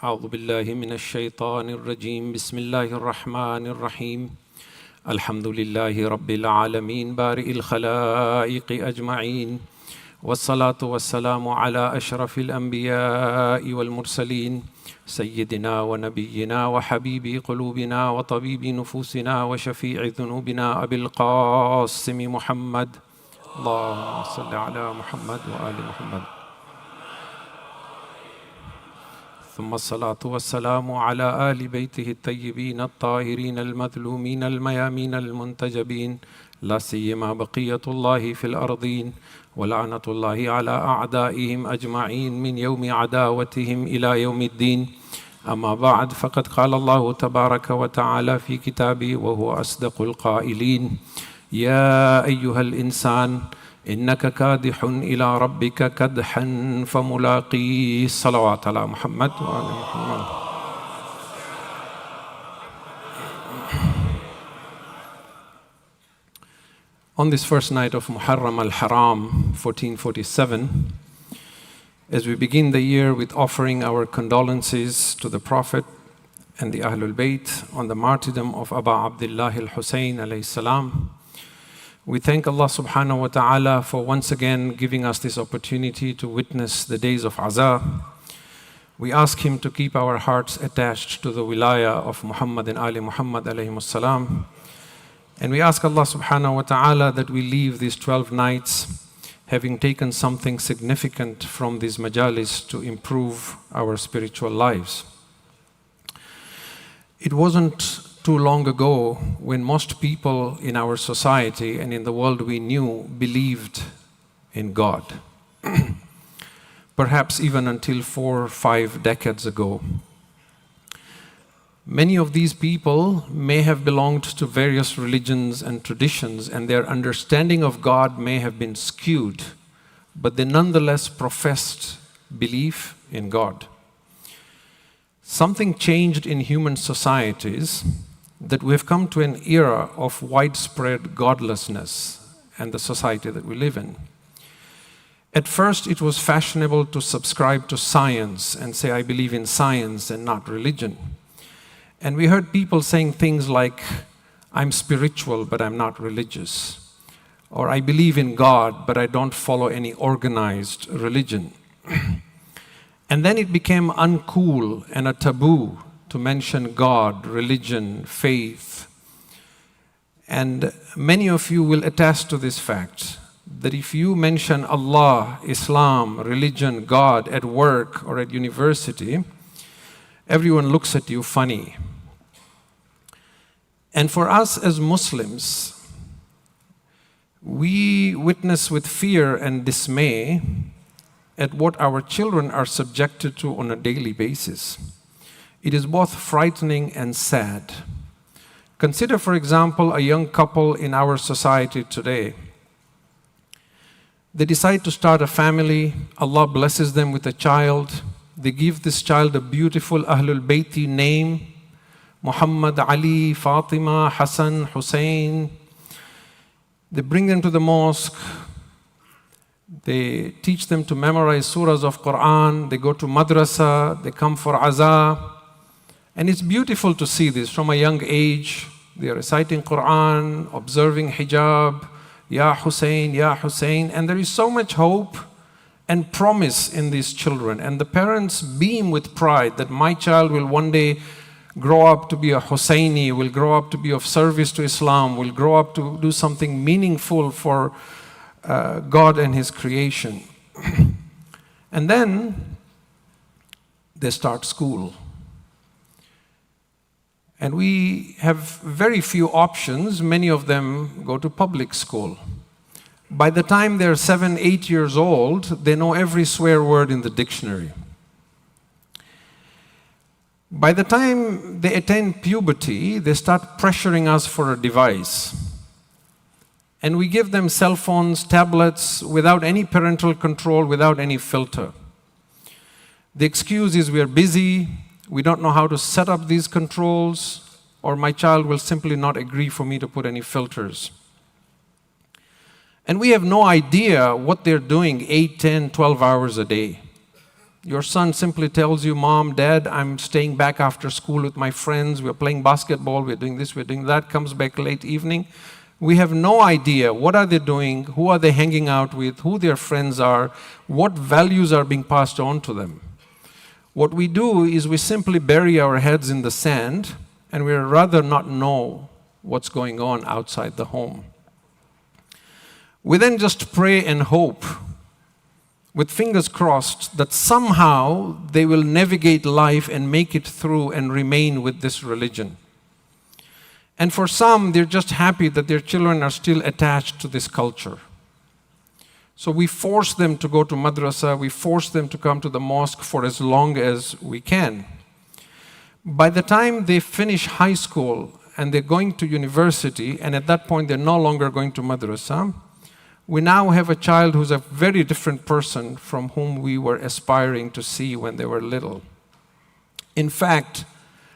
أعوذ بالله من الشيطان الرجيم بسم الله الرحمن الرحيم الحمد لله رب العالمين بارئ الخلائق أجمعين والصلاة والسلام على أشرف الأنبياء والمرسلين سيدنا ونبينا وحبيب قلوبنا وطبيب نفوسنا وشفيع ذنوبنا أبي القاسم محمد اللهم صل على محمد وآل محمد ثم الصلاة والسلام على آل بيته الطيبين الطاهرين المظلومين الميامين المنتجبين لا سيما بقية الله في الأرضين ولعنة الله على أعدائهم أجمعين من يوم عداوتهم إلى يوم الدين أما بعد فقد قال الله تبارك وتعالى في كتابه وهو أصدق القائلين يا أيها الإنسان إنك كادح إلى ربك كدحا فملاقيه صلوات على محمد وآل محمد. On this first night of Muharram al-Haram, 1447, as we begin the year with offering our condolences to the Prophet and the Ahlul Bayt on the martyrdom of Aba Abdullah al-Hussein alayhi salam, we thank Allah subhanahu wa ta'ala for once again giving us this opportunity to witness the days of Azaa. We ask Him to keep our hearts attached to the wilayah of Muhammad and Ali Muhammad alayhimus salam. And we ask Allah subhanahu wa ta'ala that we leave these 12 nights having taken something significant from these majalis to improve our spiritual lives. It wasn't too long ago when most people in our society and in the world we knew believed in God. Perhaps even until 4 or 5 decades ago. Many of these people may have belonged to various religions and traditions, and their understanding of God may have been skewed, but they nonetheless professed belief in God. Something changed in human societies that we have come to an era of widespread godlessness and the society that we live in. At first, it was fashionable to subscribe to science and say, I believe in science and not religion. And we heard people saying things like, I'm spiritual, but I'm not religious. Or I believe in God, but I don't follow any organized religion. And then it became uncool and a taboo to mention God, religion, faith. And many of you will attest to this fact, that if you mention Allah, Islam, religion, God at work or at university, everyone looks at you funny. And for us as Muslims, we witness with fear and dismay at what our children are subjected to on a daily basis. It is both frightening and sad. Consider, for example, a young couple in our society today. They decide to start a family. Allah blesses them with a child. They give this child a beautiful Ahlul Bayti name, Muhammad, Ali, Fatima, Hassan, Hussein. They bring them to the mosque. They teach them to memorize surahs of Quran. They go to madrasa. They come for azaa. And it's beautiful to see this from a young age. They are reciting Quran, observing hijab, Ya Hussein, Ya Hussein. And there is so much hope and promise in these children. And the parents beam with pride that my child will one day grow up to be a Husseini, will grow up to be of service to Islam, will grow up to do something meaningful for God and His creation. And then they start school. And we have very few options. Many of them go to public school. By the time they're 7, 8 years old, they know every swear word in the dictionary. By the time they attain puberty, they start pressuring us for a device. And we give them cell phones, tablets, without any parental control, without any filter. The excuse is we are busy, we don't know how to set up these controls, or my child will simply not agree for me to put any filters. And we have no idea what they're doing 8, 10, 12 hours a day. Your son simply tells you, Mom, Dad, I'm staying back after school with my friends. We're playing basketball. We're doing this, we're doing that. Comes back late evening. We have no idea what are they doing, who are they hanging out with, who their friends are, what values are being passed on to them. What we do is we simply bury our heads in the sand, and we'd rather not know what's going on outside the home. We then just pray and hope, with fingers crossed, that somehow they will navigate life and make it through and remain with this religion. And for some, they're just happy that their children are still attached to this culture. So we force them to go to madrasa, we force them to come to the mosque for as long as we can. By the time they finish high school and they're going to university, and at that point they're no longer going to madrasa, we now have a child who's a very different person from whom we were aspiring to see when they were little. In fact,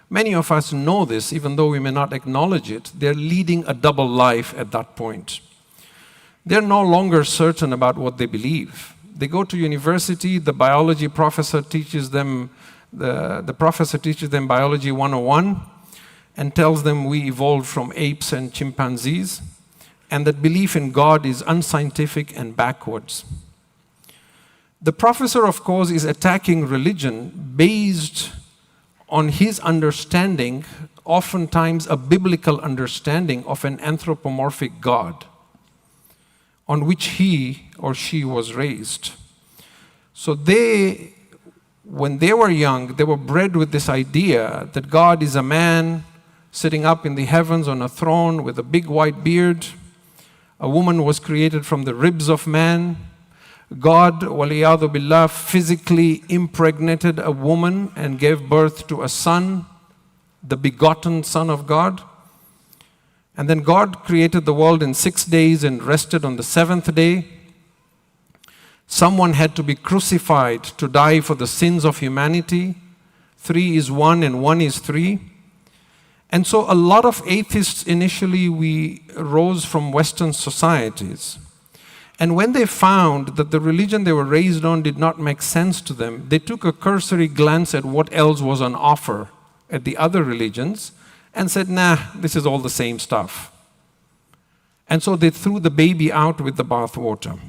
many of us know this, even though we may not acknowledge it. They're leading a double life at that point. They're no longer certain about what they believe. They go to university, the biology professor teaches them, the professor teaches them Biology 101 and tells them we evolved from apes and chimpanzees, and that belief in God is unscientific and backwards. The professor, of course, is attacking religion based on his understanding, oftentimes a biblical understanding of an anthropomorphic God on which he or she was raised. So when they were young, they were bred with this idea that God is a man sitting up in the heavens on a throne with a big white beard. A woman was created from the ribs of man. God, waliyadu billah, physically impregnated a woman and gave birth to a son, the begotten Son of God. And then God created the world in 6 days and rested on the seventh day. Someone had to be crucified to die for the sins of humanity. 3 is 1 and 1 is 3. And so a lot of atheists initially we rose from Western societies. And when they found that the religion they were raised on did not make sense to them, they took a cursory glance at what else was on offer at the other religions and said, nah, this is all the same stuff. And so they threw the baby out with the bathwater.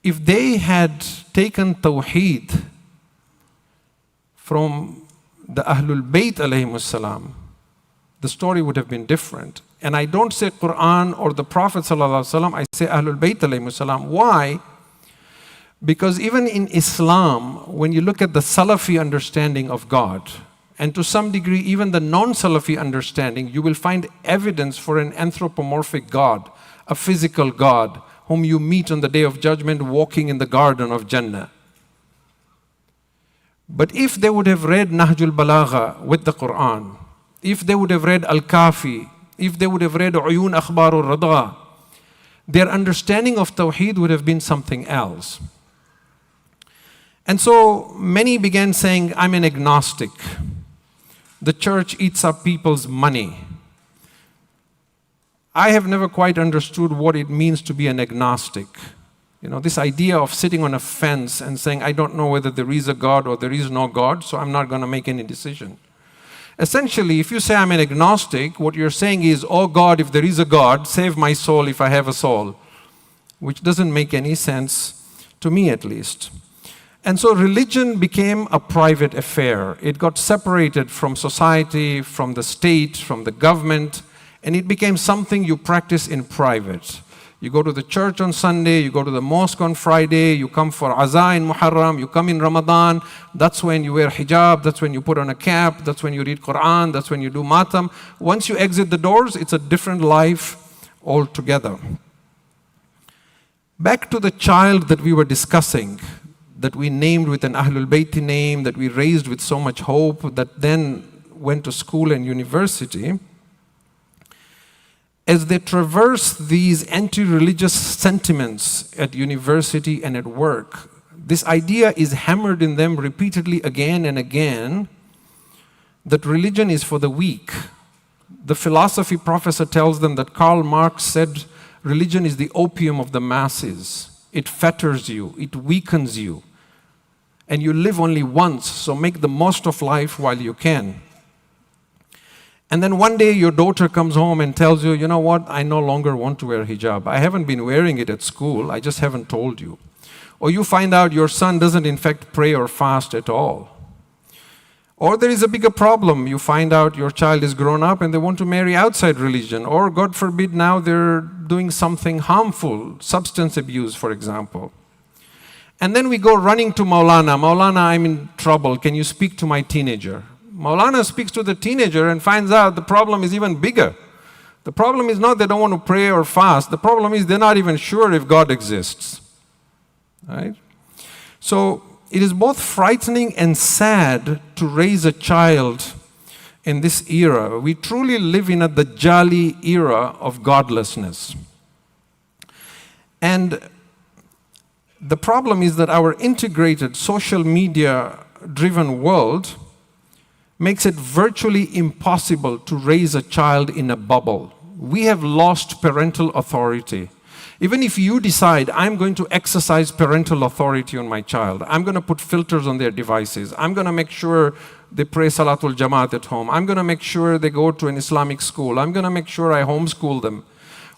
If they had taken Tawheed from the Ahlul Bayt alayhimus salam, the story would have been different. And I don't say Quran or the Prophet sallallahu alaihi wasallam, I say Ahlul Bayt alayhimus salam. Why? Because even in Islam, when you look at the Salafi understanding of God, and to some degree even the non-Salafi understanding, you will find evidence for an anthropomorphic God, a physical God, whom you meet on the Day of Judgment walking in the garden of Jannah. But if they would have read Nahjul Balagha with the Quran, if they would have read Al-Kafi, if they would have read Uyun Akhbarul Rada, their understanding of Tawheed would have been something else. And so many began saying, I'm an agnostic. The church eats up people's money. I have never quite understood what it means to be an agnostic. You know, this idea of sitting on a fence and saying, I don't know whether there is a God or there is no God, so I'm not going to make any decision. Essentially, if you say I'm an agnostic, what you're saying is, oh God, if there is a God, save my soul if I have a soul, which doesn't make any sense to me at least. And so religion became a private affair. It got separated from society, from the state, from the government, and it became something you practice in private. You go to the church on Sunday, you go to the mosque on Friday, you come for Azaa in Muharram, you come in Ramadan, that's when you wear hijab, that's when you put on a cap, that's when you read Quran, that's when you do matam. Once you exit the doors, it's a different life altogether. Back to the child that we were discussing, that we named with an Ahlul Bayti name, that we raised with so much hope, that then went to school and university. As they traverse these anti-religious sentiments at university and at work, this idea is hammered in them repeatedly again and again that religion is for the weak. The philosophy professor tells them that Karl Marx said religion is the opium of the masses. It fetters you, it weakens you. And you live only once, so make the most of life while you can. And then one day your daughter comes home and tells you, you know what, I no longer want to wear hijab. I haven't been wearing it at school, I just haven't told you. Or you find out your son doesn't in fact pray or fast at all. Or there is a bigger problem. You find out your child is grown up and they want to marry outside religion. Or God forbid now they're doing something harmful, substance abuse, for example. And then we go running to Maulana. Maulana, I'm in trouble. Can you speak to my teenager? Maulana speaks to the teenager and finds out the problem is even bigger. The problem is not they don't want to pray or fast. The problem is they're not even sure if God exists. Right? So it is both frightening and sad to raise a child in this era. We truly live in a Dajjali era of godlessness. And the problem is that our integrated social media-driven world makes it virtually impossible to raise a child in a bubble. We have lost parental authority. Even if you decide, I'm going to exercise parental authority on my child, I'm going to put filters on their devices, I'm going to make sure they pray Salatul Jamaat at home, I'm going to make sure they go to an Islamic school, I'm going to make sure I homeschool them.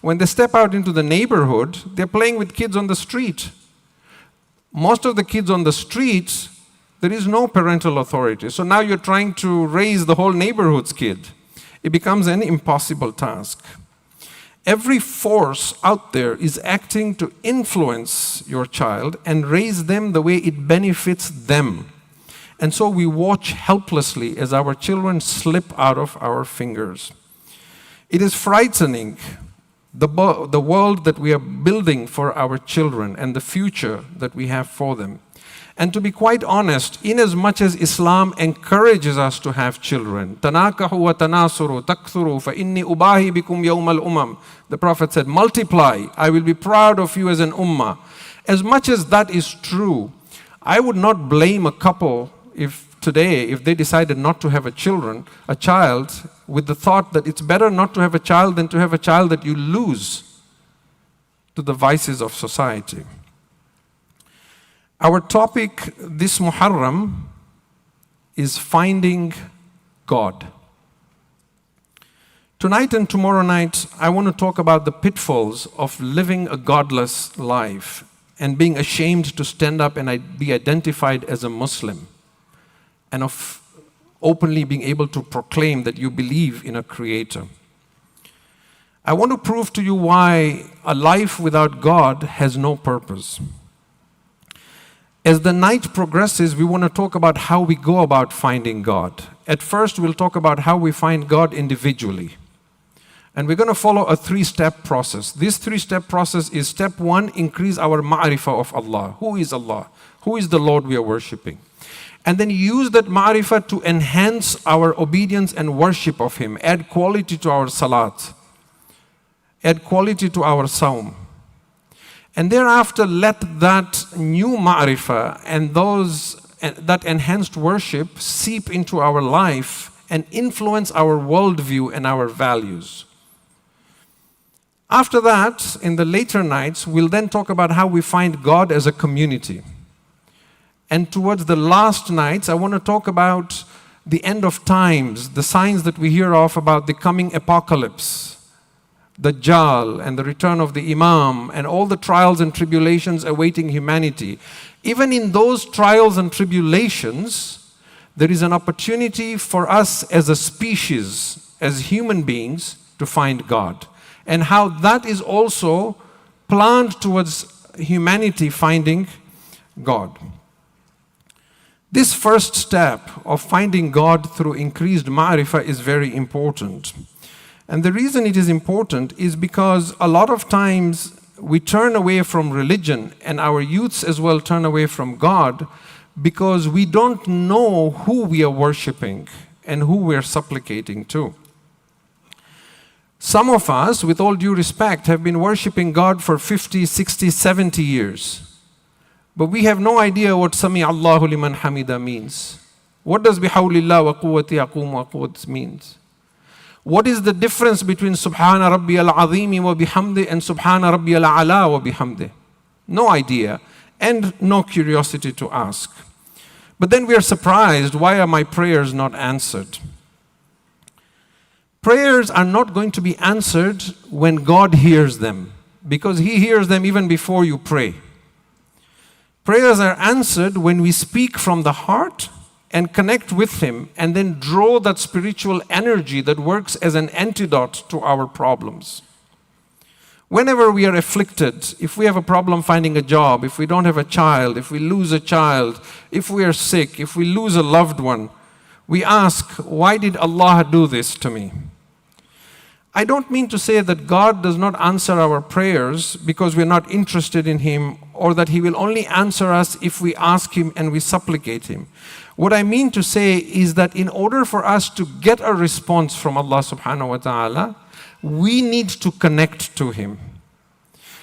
When they step out into the neighborhood, they're playing with kids on the street. Most of the kids on the street, there is no parental authority. So now you're trying to raise the whole neighborhood's kid. It becomes an impossible task. Every force out there is acting to influence your child and raise them the way it benefits them. And so we watch helplessly as our children slip out of our fingers. It is frightening, the world that we are building for our children and the future that we have for them. And to be quite honest, inasmuch as Islam encourages us to have children, تَنَاكَحُوا وَتَنَاصُرُوا تَكْثُرُوا فَإِنِّي أُبَاهِي بِكُمْ يَوْمَ الْأُمَمِ. The Prophet said, multiply, I will be proud of you as an ummah. As much as that is true, I would not blame a couple if they decided not to have a child, with the thought that it's better not to have a child than to have a child that you lose to the vices of society. Our topic this Muharram is finding God. Tonight and tomorrow night, I want to talk about the pitfalls of living a godless life and being ashamed to stand up and be identified as a Muslim, and of openly being able to proclaim that you believe in a creator. I want to prove to you why a life without God has no purpose. As the night progresses, we want to talk about how we go about finding God. At first, we'll talk about how we find God individually. And we're going to follow a three-step process. This three-step process is step one, increase our ma'rifah of Allah. Who is Allah? Who is the Lord we are worshipping? And then use that ma'rifah to enhance our obedience and worship of Him. Add quality to our salat. Add quality to our sawm. And thereafter, let that new ma'rifah and that enhanced worship seep into our life and influence our worldview and our values. After that, in the later nights, we'll then talk about how we find God as a community. And towards the last nights, I want to talk about the end of times, the signs that we hear of about the coming apocalypse, Dajjal and the return of the Imam and all the trials and tribulations awaiting humanity. Even in those trials and tribulations, there is an opportunity for us as a species, as human beings, to find God. And how that is also planned towards humanity finding God. This first step of finding God through increased ma'rifah is very important. And the reason it is important is because a lot of times we turn away from religion, and our youths as well turn away from God, because we don't know who we are worshipping and who we are supplicating to. Some of us, with all due respect, have been worshipping God for 50, 60, 70 years. But we have no idea what Sami Allahu liman hamida means. What does bihawlillah wa quwwati aqum wa quwwat means? What is the difference between Subhana Rabbi al-Azimi wa bihamdi and Subhana Rabbi al-Ala wa bihamdi? No idea, and no curiosity to ask. But then we are surprised, why are my prayers not answered? Prayers are not going to be answered when God hears them, because He hears them even before you pray. Prayers are answered when we speak from the heart and connect with Him, and then draw that spiritual energy that works as an antidote to our problems. Whenever we are afflicted, if we have a problem finding a job, if we don't have a child, if we lose a child, if we are sick, if we lose a loved one, we ask, why did Allah do this to me? I don't mean to say that God does not answer our prayers because we're not interested in Him, or that He will only answer us if we ask Him and we supplicate Him. What I mean to say is that in order for us to get a response from Allah subhanahu wa ta'ala, we need to connect to Him.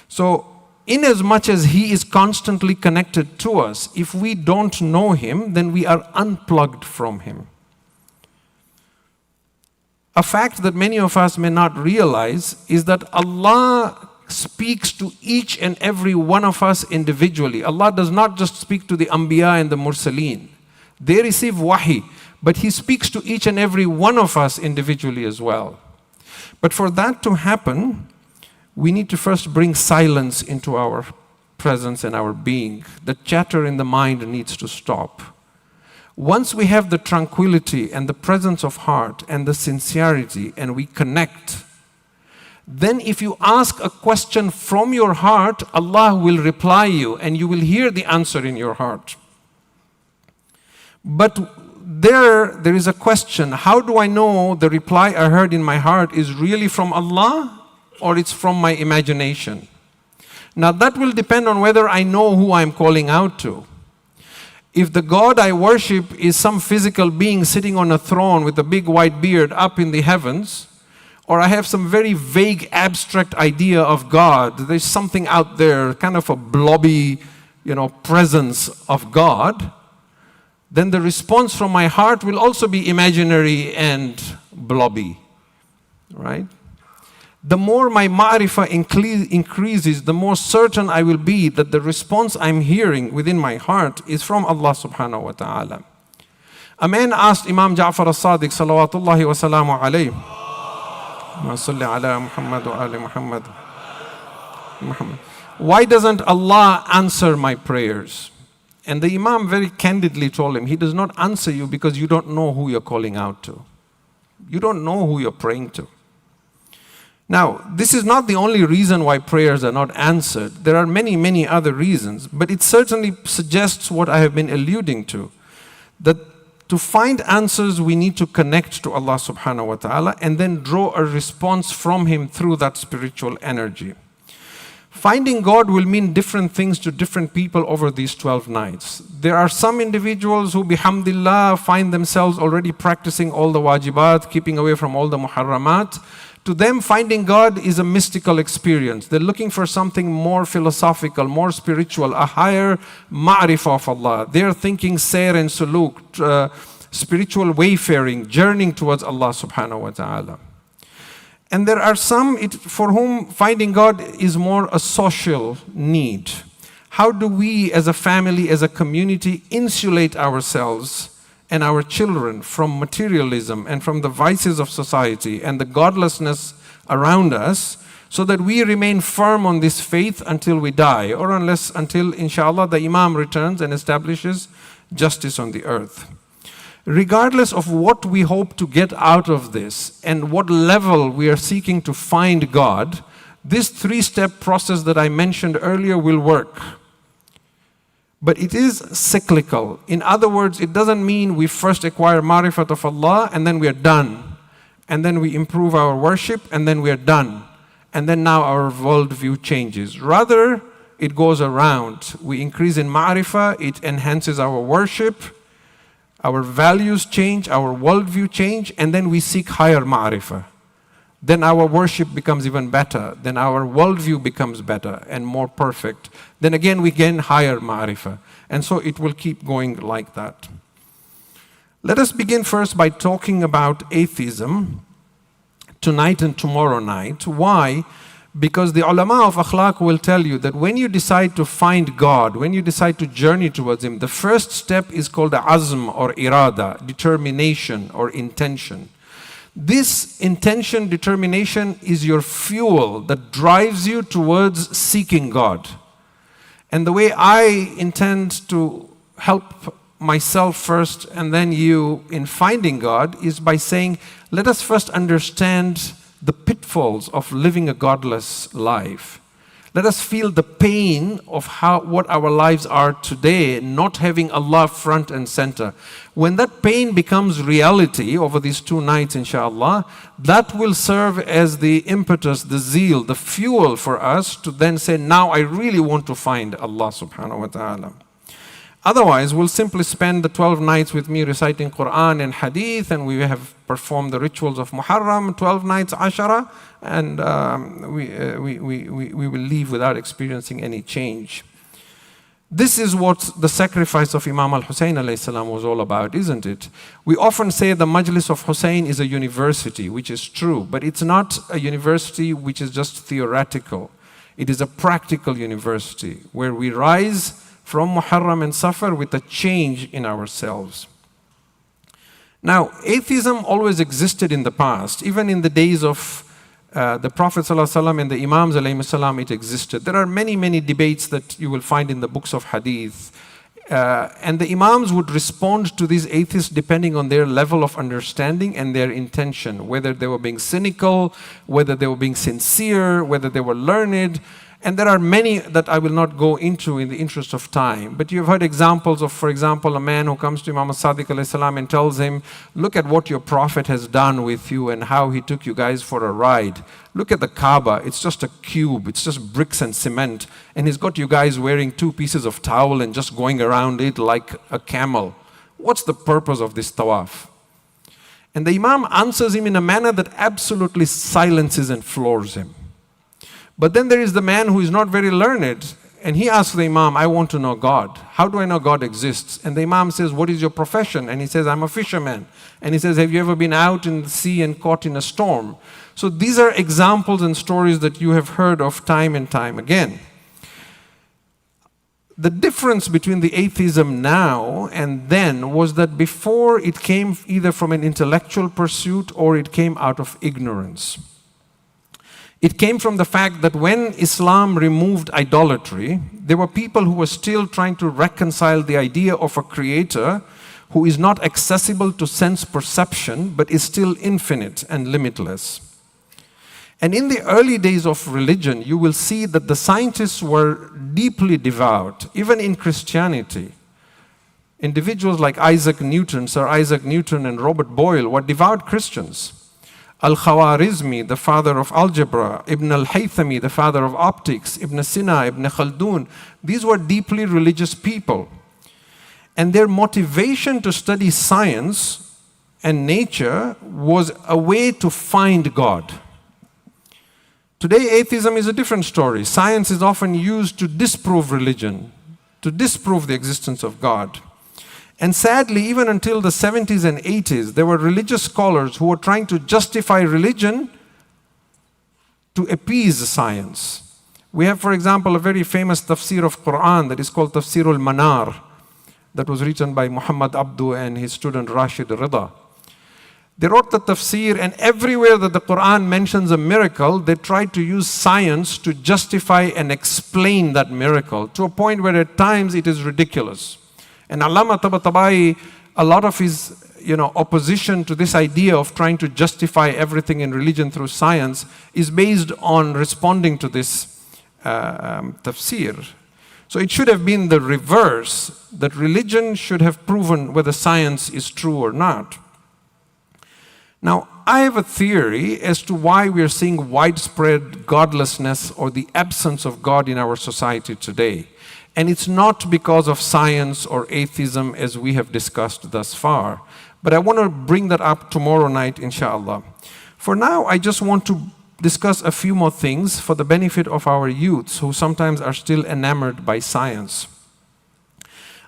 So, in as much as He is constantly connected to us, if we don't know Him, then we are unplugged from Him. A fact that many of us may not realize is that Allah speaks to each and every one of us individually. Allah does not just speak to the Anbiya and the Mursaleen. They receive wahi, but He speaks to each and every one of us individually as well. But for that to happen, we need to first bring silence into our presence and our being. The chatter in the mind needs to stop. Once we have the tranquility and the presence of heart and the sincerity, and we connect, then if you ask a question from your heart, Allah will reply you and you will hear the answer in your heart. But there is a question, how do I know the reply I heard in my heart is really from Allah or it's from my imagination? Now that will depend on whether I know who I'm calling out to. If the God I worship is some physical being sitting on a throne with a big white beard up in the heavens, or I have some very vague abstract idea of God, there's something out there, kind of a blobby, presence of God, then the response from my heart will also be imaginary and blobby, right? The more my ma'rifah increases, the more certain I will be that the response I'm hearing within my heart is from Allah subhanahu wa ta'ala. A man asked Imam Ja'far as-Sadiq salawatullahi wa salamu alayhi, Ma salli ala Muhammad wa ali Muhammad. Why doesn't Allah answer my prayers? And the Imam very candidly told him, He does not answer you because you don't know who you're calling out to. You don't know who you're praying to. Now, this is not the only reason why prayers are not answered. There are many, many other reasons, but it certainly suggests what I have been alluding to, that to find answers, we need to connect to Allah subhanahu wa ta'ala and then draw a response from Him through that spiritual energy. Finding God will mean different things to different people over these 12 nights. There are some individuals who, bihamdillah, find themselves already practicing all the wajibat, keeping away from all the muharramat. To them, finding God is a mystical experience. They're looking for something more philosophical, more spiritual, a higher ma'rifah of Allah. They're thinking sayr and suluk, spiritual wayfaring, journeying towards Allah subhanahu wa ta'ala. And there are some for whom finding God is more a social need. How do we as a family, as a community, insulate ourselves and our children from materialism and from the vices of society and the godlessness around us, so that we remain firm on this faith until we die, or until inshallah the Imam returns and establishes justice on the earth. Regardless of what we hope to get out of this and what level we are seeking to find God, this three-step process that I mentioned earlier will work. But it is cyclical. In other words, it doesn't mean we first acquire ma'rifat of Allah and then we are done. And then we improve our worship and then we are done. And then now our worldview changes. Rather, it goes around. We increase in ma'rifah, it enhances our worship, our values change, our worldview change, and then we seek higher ma'rifah. Then our worship becomes even better. Then our worldview becomes better and more perfect. Then again we gain higher ma'rifah. And so it will keep going like that. Let us begin first by talking about atheism tonight and tomorrow night. Why? Because the ulama of akhlaq will tell you that when you decide to find God, when you decide to journey towards Him, the first step is called azm or irada, determination or intention. This intention, determination is your fuel that drives you towards seeking God. And the way I intend to help myself first and then you in finding God is by saying, let us first understand the pitfalls of living a godless life. Let us feel the pain of what our lives are today, not having Allah front and center. When that pain becomes reality over these 2 nights, inshallah, that will serve as the impetus, the zeal, the fuel for us to then say, now I really want to find Allah subhanahu wa ta'ala. Otherwise, we'll simply spend the 12 nights with me reciting Quran and Hadith, and we have performed the rituals of Muharram, 12 nights, Ashara, and we will leave without experiencing any change. This is what the sacrifice of Imam al-Hussein alayhi salam was all about, isn't it? We often say the Majlis of Hussein is a university, which is true, but it's not a university which is just theoretical. It is a practical university where we rise from Muharram and Safar with a change in ourselves. Now, atheism always existed in the past. Even in the days of the Prophet ﷺ and the Imams ﷺ, it existed. There are many, many debates that you will find in the books of Hadith. And the Imams would respond to these atheists depending on their level of understanding and their intention, whether they were being cynical, whether they were being sincere, whether they were learned. And there are many that I will not go into in the interest of time. But you've heard examples of, for example, a man who comes to Imam Sadiq alayhi salam and tells him, look at what your prophet has done with you and how he took you guys for a ride. Look at the Kaaba, it's just a cube, it's just bricks and cement. And he's got you guys wearing 2 pieces of towel and just going around it like a camel. What's the purpose of this tawaf? And the Imam answers him in a manner that absolutely silences and floors him. But then there is the man who is not very learned, and he asks the Imam, I want to know God. How do I know God exists? And the Imam says, what is your profession? And he says, I'm a fisherman. And he says, have you ever been out in the sea and caught in a storm? So these are examples and stories that you have heard of time and time again. The difference between the atheism now and then was that before it came either from an intellectual pursuit or it came out of ignorance. It came from the fact that when Islam removed idolatry, there were people who were still trying to reconcile the idea of a creator who is not accessible to sense perception, but is still infinite and limitless. And in the early days of religion, you will see that the scientists were deeply devout, even in Christianity. Individuals like Isaac Newton, Sir Isaac Newton and Robert Boyle were devout Christians. Al-Khawarizmi, the father of algebra, Ibn al-Haythami, the father of optics, Ibn Sina, Ibn Khaldun, these were deeply religious people. And their motivation to study science and nature was a way to find God. Today, atheism is a different story. Science is often used to disprove religion, to disprove the existence of God. And sadly, even until the 70s and 80s, there were religious scholars who were trying to justify religion to appease science. We have, for example, a very famous tafsir of Quran that is called Tafsir al-Manar, that was written by Muhammad Abdu and his student Rashid Rida. They wrote the tafsir, and everywhere that the Quran mentions a miracle, they tried to use science to justify and explain that miracle, to a point where at times it is ridiculous. And Allama Tabatabai, a lot of his opposition to this idea of trying to justify everything in religion through science is based on responding to this tafsir. So it should have been the reverse, that religion should have proven whether science is true or not. Now, I have a theory as to why we are seeing widespread godlessness or the absence of God in our society today. And it's not because of science or atheism as we have discussed thus far. But I want to bring that up tomorrow night, inshallah. For now, I just want to discuss a few more things for the benefit of our youths who sometimes are still enamored by science.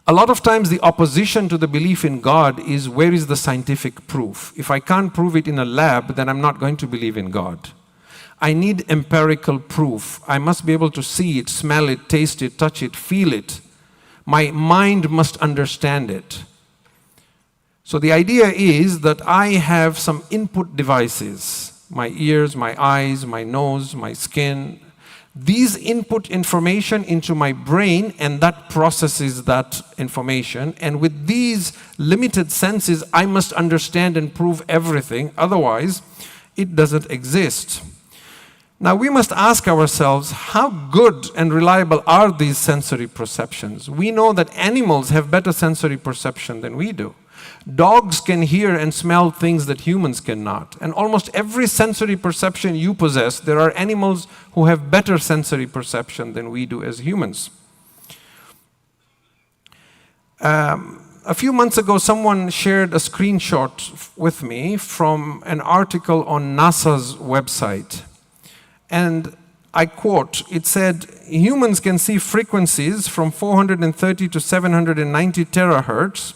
A lot of times the opposition to the belief in God is, where is the scientific proof? If I can't prove it in a lab, then I'm not going to believe in God. I need empirical proof. I must be able to see it, smell it, taste it, touch it, feel it. My mind must understand it. So the idea is that I have some input devices, my ears, my eyes, my nose, my skin. These input information into my brain, and that processes that information. And with these limited senses, I must understand and prove everything. Otherwise, it doesn't exist. Now, we must ask ourselves, how good and reliable are these sensory perceptions? We know that animals have better sensory perception than we do. Dogs can hear and smell things that humans cannot. And almost every sensory perception you possess, there are animals who have better sensory perception than we do as humans. A few months ago, someone shared a screenshot with me from an article on NASA's website. And I quote, it said, humans can see frequencies from 430 to 790 terahertz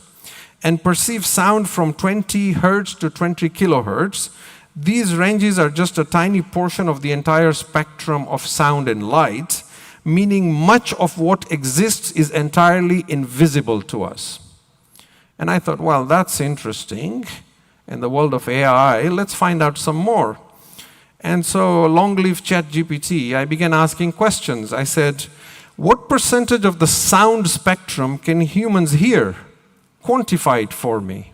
and perceive sound from 20 hertz to 20 kilohertz. These ranges are just a tiny portion of the entire spectrum of sound and light, meaning much of what exists is entirely invisible to us. And I thought, well, that's interesting. In the world of AI, let's find out some more. And so, long live ChatGPT, I began asking questions. I said, what percentage of the sound spectrum can humans hear? Quantify it for me.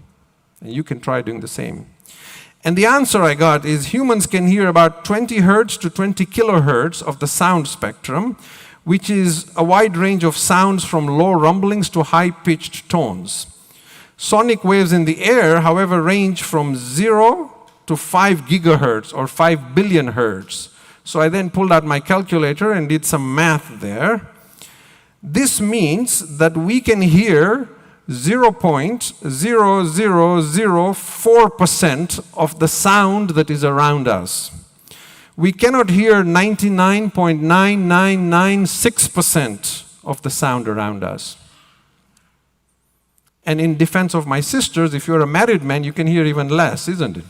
And you can try doing the same. And the answer I got is humans can hear about 20 hertz to 20 kilohertz of the sound spectrum, which is a wide range of sounds from low rumblings to high-pitched tones. Sonic waves in the air, however, range from 0 to 5 gigahertz or 5 billion hertz. So I then pulled out my calculator and did some math there. This means that we can hear 0.0004% of the sound that is around us. We cannot hear 99.9996% of the sound around us. And in defense of my sisters, if you're a married man, you can hear even less, isn't it?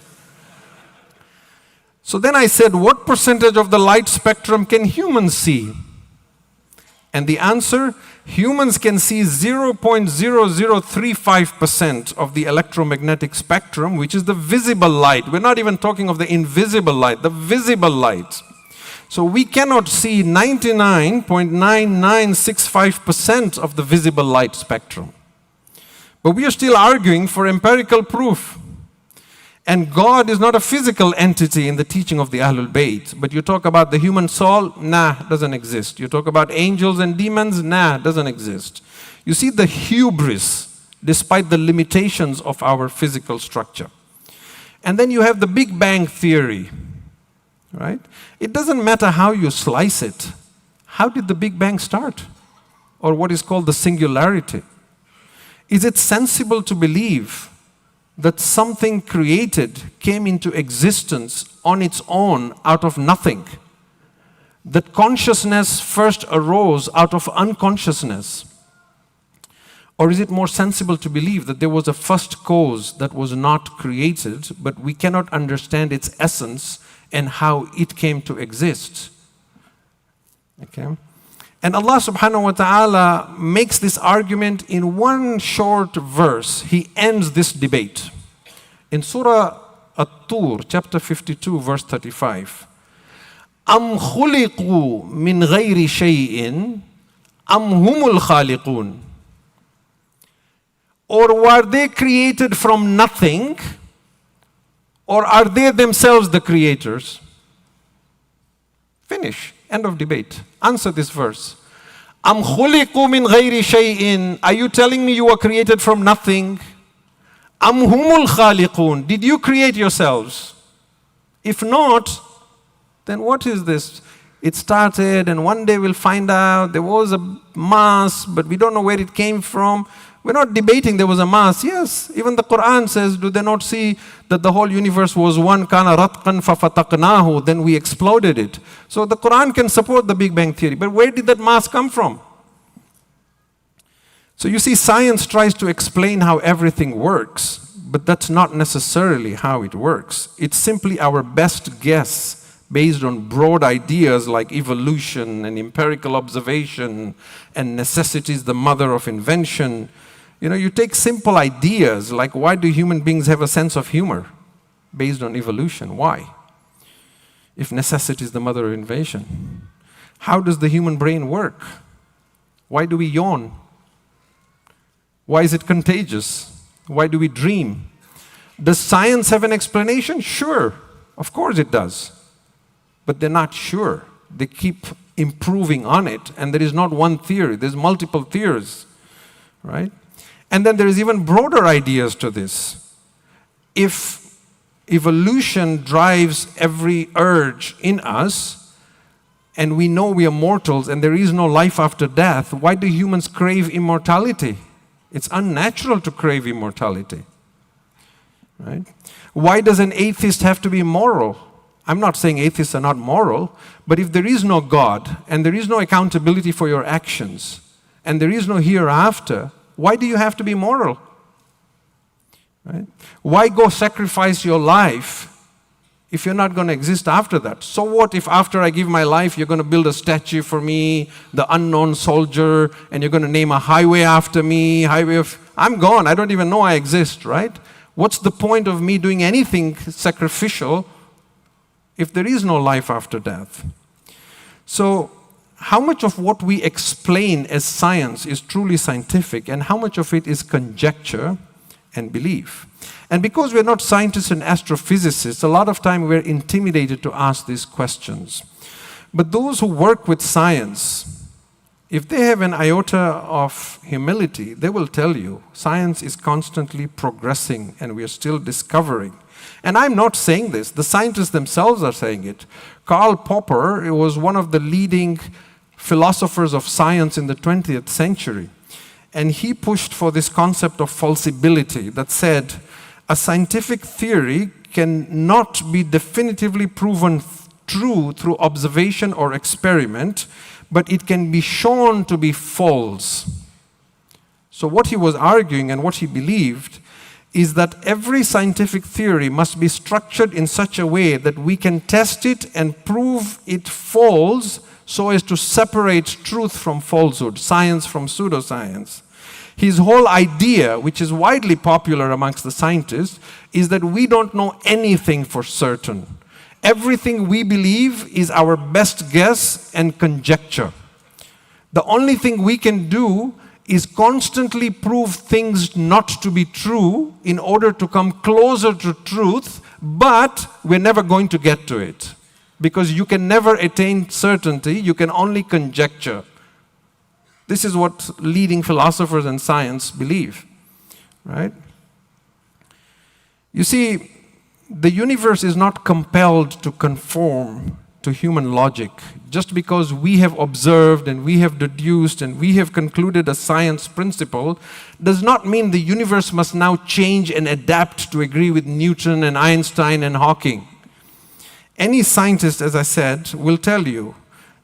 So then I said, what percentage of the light spectrum can humans see? And the answer, humans can see 0.0035% of the electromagnetic spectrum, which is the visible light. We're not even talking of the invisible light, the visible light. So we cannot see 99.9965% of the visible light spectrum. But we are still arguing for empirical proof. And God is not a physical entity in the teaching of the Ahlul Bayt. But you talk about the human soul, nah, doesn't exist. You talk about angels and demons, nah, doesn't exist. You see the hubris, despite the limitations of our physical structure. And then you have the Big Bang Theory, right? It doesn't matter how you slice it. How did the Big Bang start? Or what is called the singularity? Is it sensible to believe that something created came into existence on its own out of nothing? That consciousness first arose out of unconsciousness? Or is it more sensible to believe that there was a first cause that was not created, but we cannot understand its essence and how it came to exist? Okay? And Allah subhanahu wa ta'ala makes this argument in one short verse. He ends this debate. In Surah At-Tur, chapter 52, verse 35. أَمْ خُلِقُوا مِنْ غَيْرِ شَيْءٍ أَمْ هُمُ الْخَالِقُونَ. Or were they created from nothing, or are they themselves the creators? Finish. End of debate. Answer this verse. Am khuliqu min ghayri shay'in. Are you telling me you were created from nothing? Am humul khaliqun. Did you create yourselves? If not, then what is this? It started and one day we'll find out there was a mass, but we don't know where it came from. We're not debating there was a mass. Yes, even the Quran says, do they not see that the whole universe was one, kana ratqan fafataqnahu, then we exploded it. So the Quran can support the Big Bang Theory, but where did that mass come from? So you see, science tries to explain how everything works, but that's not necessarily how it works. It's simply our best guess based on broad ideas like evolution and empirical observation and necessity is the mother of invention. You take simple ideas like why do human beings have a sense of humor based on evolution? Why? If necessity is the mother of invention. How does the human brain work? Why do we yawn? Why is it contagious? Why do we dream? Does science have an explanation? Sure, of course it does. But they're not sure. They keep improving on it, and there is not one theory, there's multiple theories, right? And then there is even broader ideas to this. If evolution drives every urge in us, and we know we are mortals and there is no life after death, why do humans crave immortality? It's unnatural to crave immortality, right? Why does an atheist have to be moral? I'm not saying atheists are not moral, but if there is no God and there is no accountability for your actions and there is no hereafter, why do you have to be moral? Right? Why go sacrifice your life if you're not going to exist after that? So what if after I give my life, you're going to build a statue for me, the unknown soldier, and you're going to name a highway after me, I'm gone, I don't even know I exist, right? What's the point of me doing anything sacrificial if there is no life after death? So, how much of what we explain as science is truly scientific, and how much of it is conjecture and belief? And because we're not scientists and astrophysicists, a lot of time we're intimidated to ask these questions. But those who work with science, if they have an iota of humility, they will tell you science is constantly progressing and we are still discovering. And I'm not saying this, the scientists themselves are saying it. Karl Popper was one of the leading philosophers of science in the 20th century. And he pushed for this concept of falsibility that said, a scientific theory cannot be definitively proven true through observation or experiment, but it can be shown to be false. So what he was arguing and what he believed is that every scientific theory must be structured in such a way that we can test it and prove it false so as to separate truth from falsehood, science from pseudoscience. His whole idea, which is widely popular amongst the scientists, is that we don't know anything for certain. Everything we believe is our best guess and conjecture. The only thing we can do is constantly prove things not to be true in order to come closer to truth, but we're never going to get to it. Because you can never attain certainty, you can only conjecture. This is what leading philosophers and science believe, right? You see, the universe is not compelled to conform to human logic. Just because we have observed and we have deduced and we have concluded a science principle does not mean the universe must now change and adapt to agree with Newton and Einstein and Hawking. Any scientist, as I said, will tell you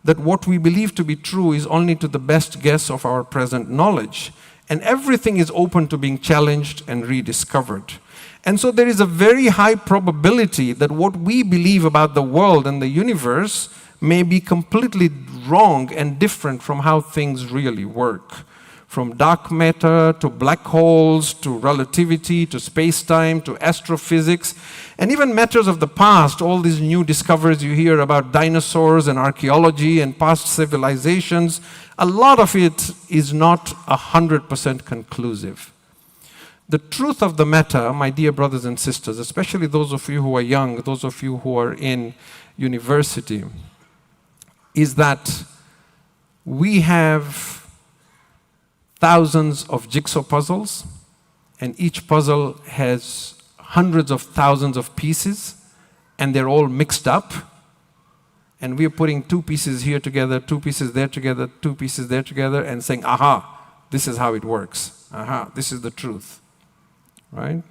that what we believe to be true is only to the best guess of our present knowledge. And everything is open to being challenged and rediscovered. And so there is a very high probability that what we believe about the world and the universe may be completely wrong and different from how things really work. From dark matter to black holes to relativity to space-time to astrophysics and even matters of the past, all these new discoveries you hear about dinosaurs and archaeology and past civilizations, a lot of it is not 100% conclusive. The truth of the matter, my dear brothers and sisters, especially those of you who are young, those of you who are in university, is that we have thousands of jigsaw puzzles, and each puzzle has hundreds of thousands of pieces, and they're all mixed up. And we're putting 2 pieces here together, 2 pieces there together, 2 pieces there together, and saying, aha, this is how it works. Aha, this is the truth. Right?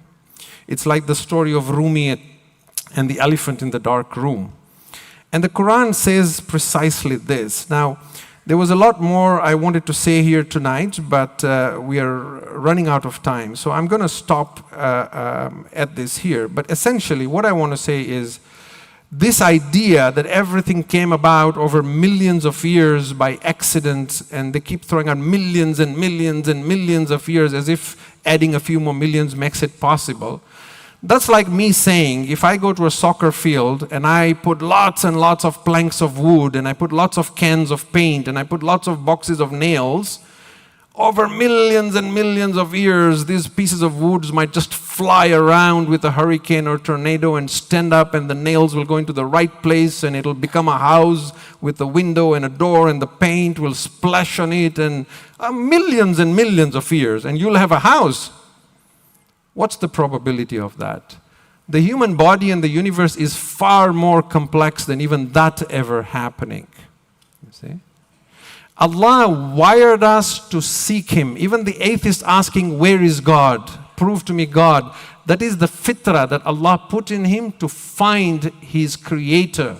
It's like the story of Rumi and the elephant in the dark room. And the Quran says precisely this. Now, there was a lot more I wanted to say here tonight, but we are running out of time. So I'm going to stop at this here. But essentially, what I want to say is This idea that everything came about over millions of years by accident, and they keep throwing out millions and millions and millions of years as if adding a few more millions makes it possible. That's like me saying, if I go to a soccer field and I put lots and lots of planks of wood and I put lots of cans of paint and I put lots of boxes of nails, over millions and millions of years, these pieces of wood might just fly around with a hurricane or tornado and stand up, and the nails will go into the right place and it'll become a house with a window and a door, and the paint will splash on it, and millions and millions of years, and you'll have a house. What's the probability of that? The human body and the universe is far more complex than even that ever happening. You see? Allah wired us to seek Him. Even the atheist asking, where is God? Prove to me God. That is the fitrah that Allah put in him to find his creator.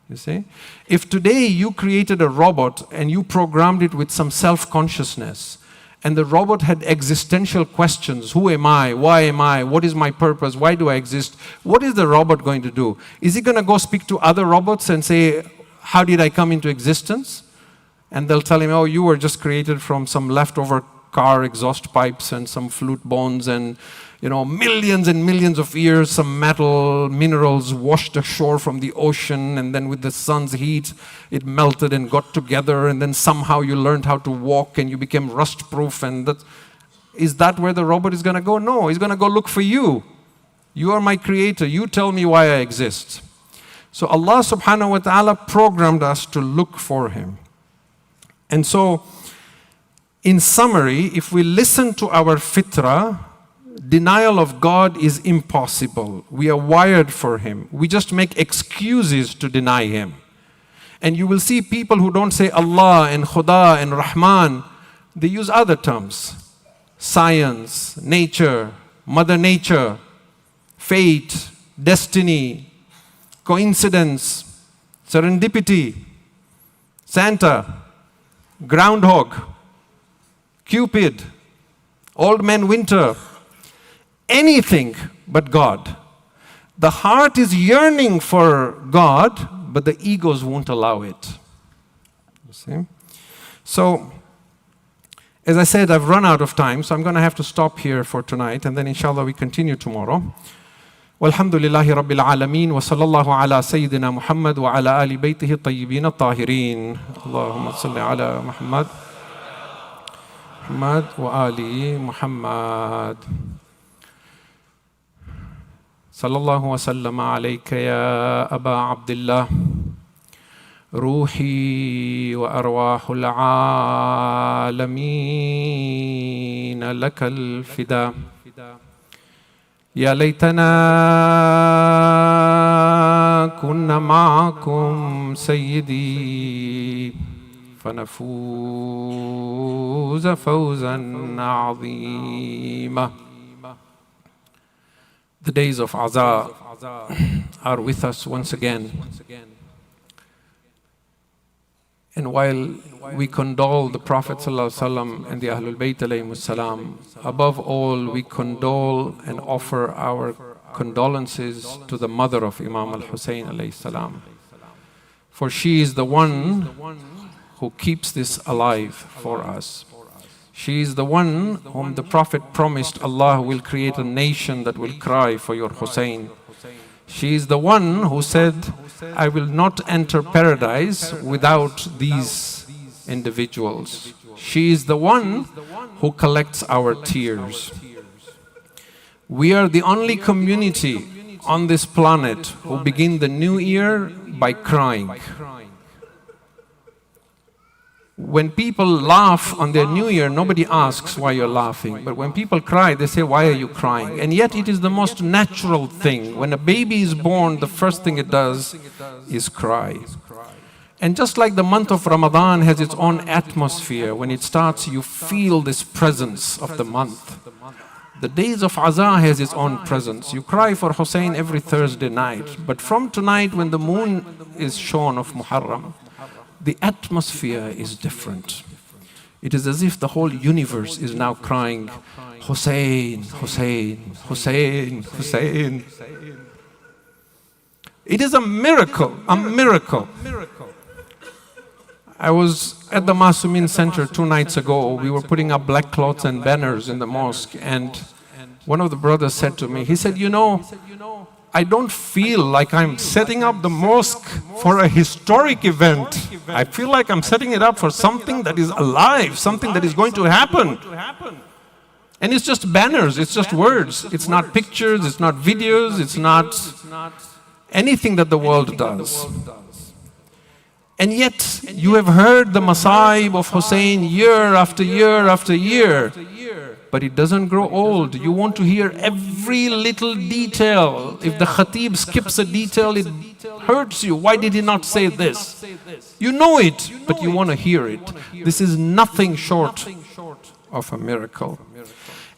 You see? If today you created a robot and you programmed it with some self-consciousness, and the robot had existential questions, who am I? Why am I? What is my purpose? Why do I exist? What is the robot going to do? Is he going to go speak to other robots and say, how did I come into existence? And they'll tell him, oh, you were just created from some leftover car exhaust pipes and some flute bones and, millions and millions of years, some metal minerals washed ashore from the ocean, and then with the sun's heat, it melted and got together, and then somehow you learned how to walk and you became rust-proof. Is that where the robot is going to go? No, he's going to go look for you. You are my creator. You tell me why I exist. So Allah subhanahu wa ta'ala programmed us to look for Him. And so, in summary, if we listen to our fitrah, denial of God is impossible. We are wired for Him. We just make excuses to deny Him. And you will see people who don't say Allah and Khuda and Rahman, they use other terms. Science, nature, Mother Nature, fate, destiny, coincidence, serendipity, Santa, groundhog, Cupid, old man winter, anything but God. The heart is yearning for God, but the egos won't allow it. You see? So, as I said, I've run out of time, so I'm going to have to stop here for tonight, and then inshallah we continue tomorrow. والحمد لله رب العالمين وصلى الله على سيدنا محمد وعلى آل بيته الطيبين الطاهرين اللهم صل على محمد وآل محمد صلى الله وسلم عليك يا أبا عبد الله روحي وأرواح العالمين لك الفداء يا ليتنا كنا معكم سيدي فنفوز فوزا عظيما. The days of Aza are with us once again. And while we condole the Prophet ﷺ and the Ahlul Bayt ﷺ, above all we condole and offer our condolences to the mother of Imam al-Hussein ﷺ. For she is the one who keeps this alive for us. She is the one whom the Prophet promised Allah will create a nation that will cry for your Hussein. She is the one who said, I will not enter paradise without these individuals. She is the one who collects our tears. We are the only community on this planet who begin the new year by crying. When people laugh on their new year, nobody asks why you're laughing. But when people cry, they say, why are you crying? And yet it is the most natural thing. When a baby is born, the first thing it does is cry. And just like the month of Ramadan has its own atmosphere, when it starts, you feel this presence of the month. The days of Aza has its own presence. You cry for Hussein every Thursday night. But from tonight, when the moon is shone of Muharram, the atmosphere is different. It is as if the whole universe is now crying, Hussein, Hussein, Hussein, Hussein. It is a miracle, a miracle. I was at the Masumin Center 2 nights ago. We were putting up black cloths and banners in the mosque, and one of the brothers said to me, he said, you know, I don't feel like I'm setting up the mosque for a historic event. I feel like I'm setting it up for something that is alive, something that is going to happen. And it's just banners, it's just words. It's not pictures, it's not videos, it's not anything that the world does. And yet, you have heard the Masaib of Hussein year after year after year, but it doesn't grow old. You want to hear every little detail. If the Khatib skips a detail, it hurts you. Why did he not say this? You know it, but you want to hear it. This is nothing short of a miracle.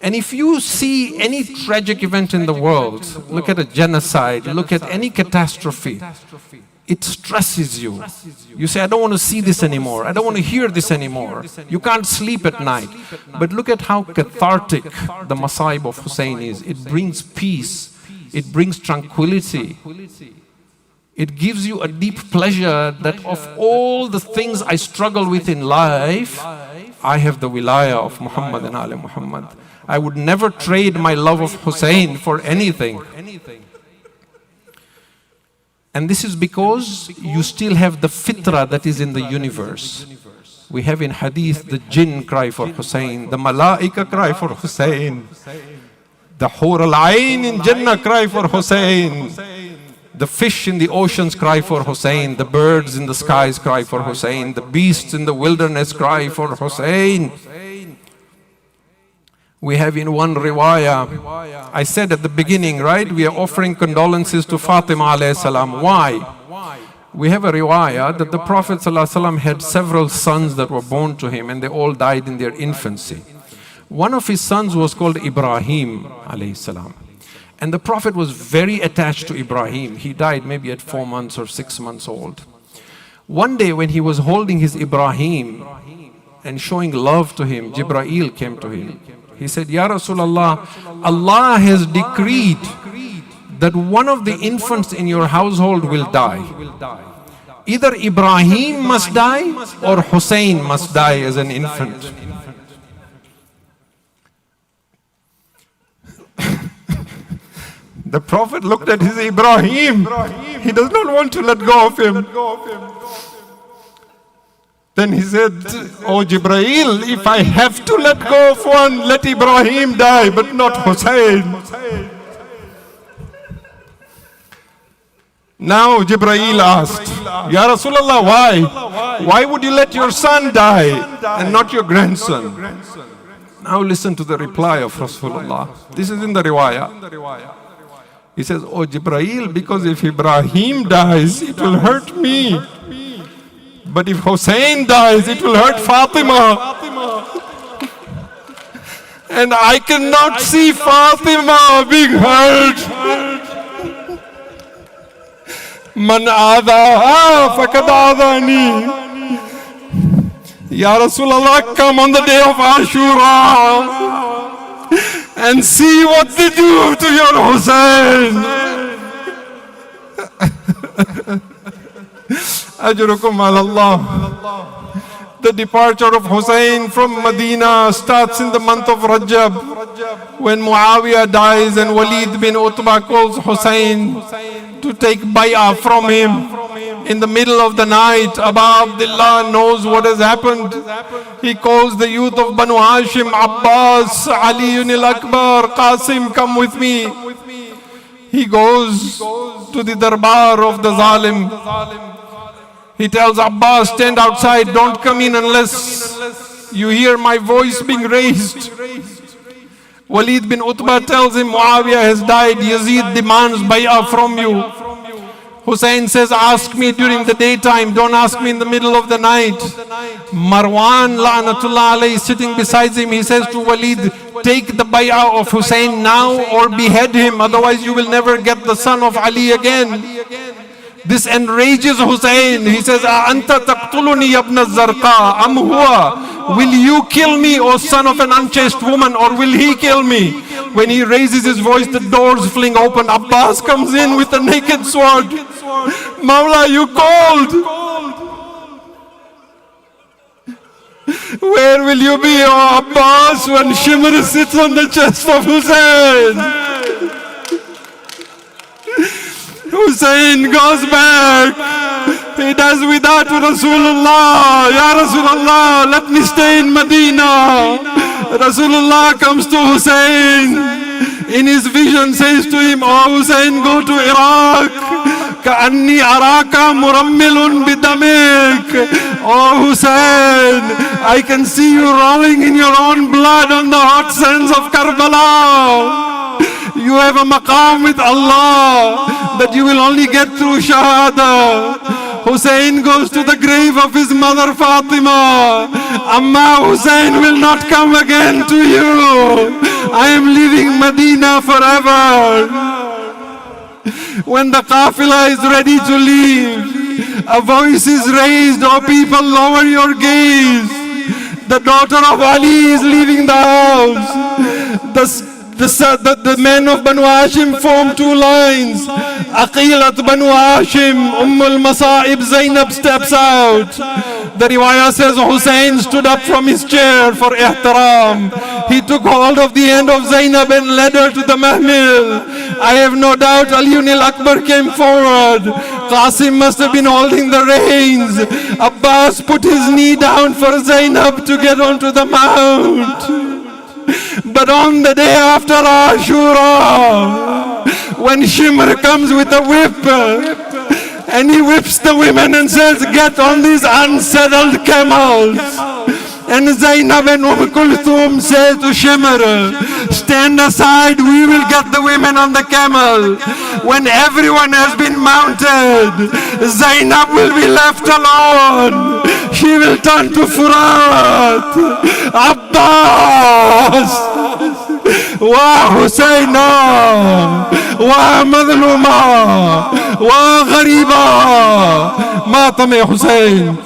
And if you see any tragic event in the world, look at a genocide, look at any catastrophe, it stresses you. You say, I don't want to see this anymore. I don't want to hear this anymore. You can't sleep at night. But look at how cathartic the Masaib of Hussein is. It brings peace. It brings tranquility. It gives you a deep pleasure that of all the things I struggle with in life, I have the wilayah of Muhammad and Ali Muhammad. I would never trade my love of Hussein for anything. And this is because you still have the fitrah that is in the universe. We have in hadith the jinn cry for Hussein, the malaika cry for Hussein, the hur al-ain in Jannah cry for Hussein, the fish in the oceans cry for Hussein, the birds in the skies cry for Hussein, the beasts in the wilderness cry for Hussein. We have in one riwayah, I said at the beginning, right, we are offering condolences to Fatima alayhi salam. Why? We have a riwayah that the Prophet ﷺ had several sons that were born to him and they all died in their infancy. One of his sons was called Ibrahim alayhi salam. And the Prophet was very attached to Ibrahim. He died maybe at 4 months or 6 months old. One day when he was holding his Ibrahim and showing love to him, Jibreel came to him. He said, Ya Rasulullah, Allah has decreed that one of the infants in your household will die. Either Ibrahim must die or Hussein must die as an infant. The Prophet looked at his Ibrahim. He does not want to let go of him. Then he said, Oh Jibreel, if I have to let go of one, let Ibrahim die, but not Hussein. Now Jibreel asked, Ya Rasulullah, why? Why would you let your son die and not your grandson? Now listen to the reply of Rasulullah. This is in the riwayah. He says, Oh Jibreel, because if Ibrahim dies, it will hurt me. But if Hussein dies, it will hurt Fatima. And I cannot see Fatima being hurt. Man aadha faqad aadhani. Ya Rasulullah, come on the day of Ashura and see what they do to your Hussein. Ajrukum ala Allah. The departure of Hussein from Medina starts in the month of Rajab, when Muawiyah dies and Walid bin Utbah calls Hussein to take bay'ah from him. In the middle of the night, Aba Abdullah knows what has happened. He calls the youth of Banu Hashim, Abbas, Ali al-Akbar, Qasim, come with me. He goes to the darbar of the Zalim. He tells Abbas, stand outside, don't come in unless you hear my voice being raised. Walid bin Utbah tells him, Muawiyah has died, Yazid demands bay'ah from you. Hussein says, ask me during the daytime, don't ask me in the middle of the night. Marwan la'natullah alayhi sitting beside him, he says to Walid, take the bay'ah of Hussein now or behead him, otherwise you will never get the son of Ali again. This enrages Hussein. He says, Anta taqtuluni ibn al-Zarqa, am huwa. Will you kill me, O son of an unchaste woman, or will he kill me? When he raises his voice, the doors fling open. Abbas comes in with a naked sword. Mawla, you called. Where will you be, O Abbas, when Shimr sits on the chest of Hussein? Hussein goes back. He does without Rasulullah. Ya Rasulullah, let me stay in Medina. Rasulullah comes to Hussein. In his vision says to him, "Oh Hussein, go to Iraq. كأني أراك مرمل بدمك." Oh Hussein, I can see you rolling in your own blood on the hot sands of Karbala. You have a maqam with Allah that you will only get through Shahada. Hussein goes to the grave of his mother Fatima. Amma, Hussein will not come again to you. I am leaving Medina forever. When the qafila is ready to leave, a voice is raised, "Oh people, lower your gaze. The daughter of Ali is leaving the house." The men of Banu Hashim form two lines. Aqilat Banu Hashim, al-Masa'ib Zainab steps out. The riwayah says Hussein stood up from his chair for ihtaram. He took hold of the end of Zainab and led her to the mahmil. I have no doubt Aliyun al-Akbar came forward. Qasim must have been holding the reins. Abbas put his knee down for Zainab to get onto the mount. But on the day after Ashura, when Shimr comes with a whip, and he whips the women and says, "Get on these unsettled camels." And Zainab and Kulthum say to Shimr, "Stand aside, we will get the women on the camel." When everyone has been mounted, Zainab will be left alone. She will turn to Furat. Abbas, wa Husayna, wa Madluma, wa Ghariba. Ma tame Hussein.